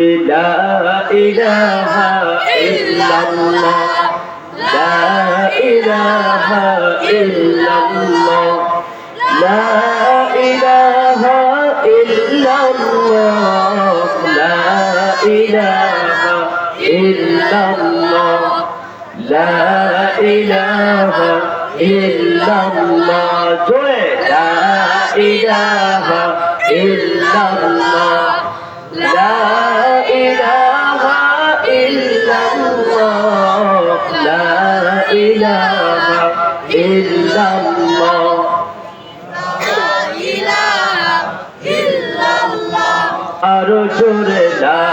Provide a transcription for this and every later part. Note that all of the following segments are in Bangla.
لا إله إلا الله لا إله إلا الله لا إله إلا الله لا إله إلا الله لا إله إلا الله لا إله إلا الله لا إله إلا الله لا إله إلا الله لا إله إلا الله أرجو لا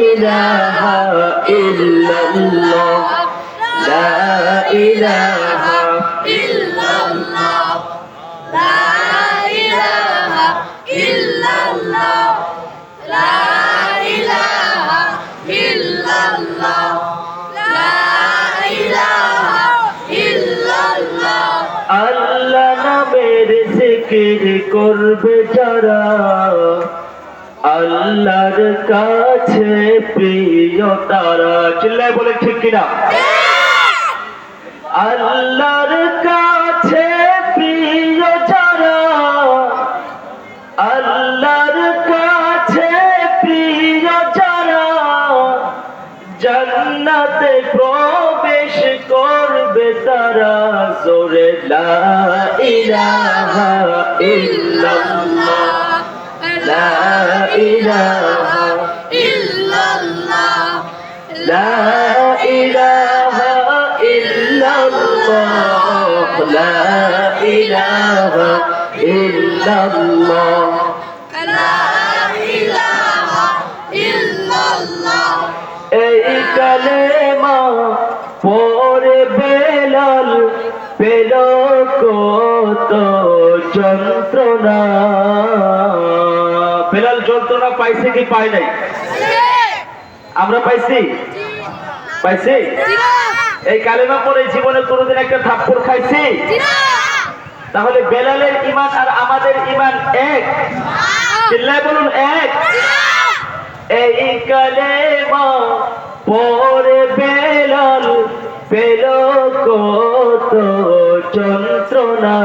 إله إلا الله لا إله إلا الله لا إله إلا الله لا إله إلا الله لا إله إلا الله আল্লাহ নামের জিকির করবে যারা আল্লাহর কাছে প্রিয় তারা চিল্লায় বলে ঠিক কিনা আল্লাহর কাছে প্রিয় যারা আল্লাহর কাছে প্রিয় যারা জান্নাতে প্রবেশ করবে তারা জোরে লা ইলাহা ইল্লাল্লাহ লা ইলাহা ইল্লাল্লাহ লা ইলাহা ইল্লাল্লাহ লা ইলাহা ইল্লাল্লাহ লা ইলাহা ইল্লাল্লাহ এই কালেমা পড়ে বেলাল পেল কত যন্ত্রণা বেলাল যন্ত্রণা পাইছে কি পায় নাই আমরা পাইছি পাইছি এই কালেমা পড়ে জীবনে কোনোদিন একটা থাপ্পড় খাইছি তাহলে বেলালের ঈমান আর আমাদের ঈমান এক চিল্লায় বলুন এক এই কালেমা পড়ে বেলাল পেল কত যন্ত্রণা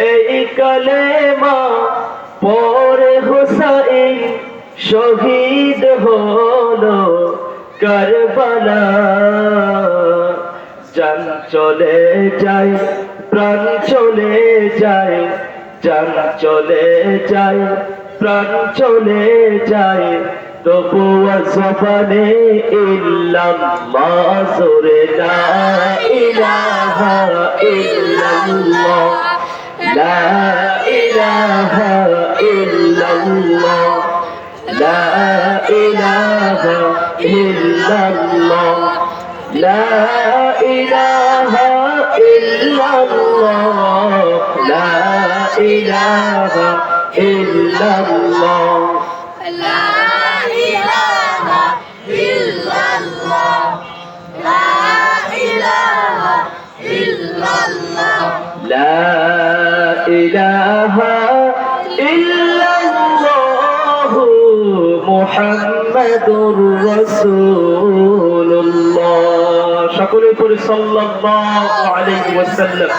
এই কালেমা পড়ে হুসাইন শহীদ হলো কারবালা জান চলে যায় প্রাণ চলে যায় জান চলে যায় প্রাণ চলে যায় তবুও জবানে ইল্লাল্লাহ জোরে লা ইলাহা ইল্লাল্লাহ লা ইলাহা ইল্লাল্লাহ লা ইলাহা ইল্লাল্লাহ লা ইলাহা ইল্লাল্লাহ লা ইলাহা ইল্লাল্লাহ লা ইলাহা ইল্লাল্লাহ লা ইলাহা ইল্লাল্লাহ লা ইলাহা ইল্লাল্লাহ মুহাম্মাদুর রাসূলুল্লাহ সকলে পড়ি সাল্লাল্লাহু আলাইহি ওয়াসাল্লাম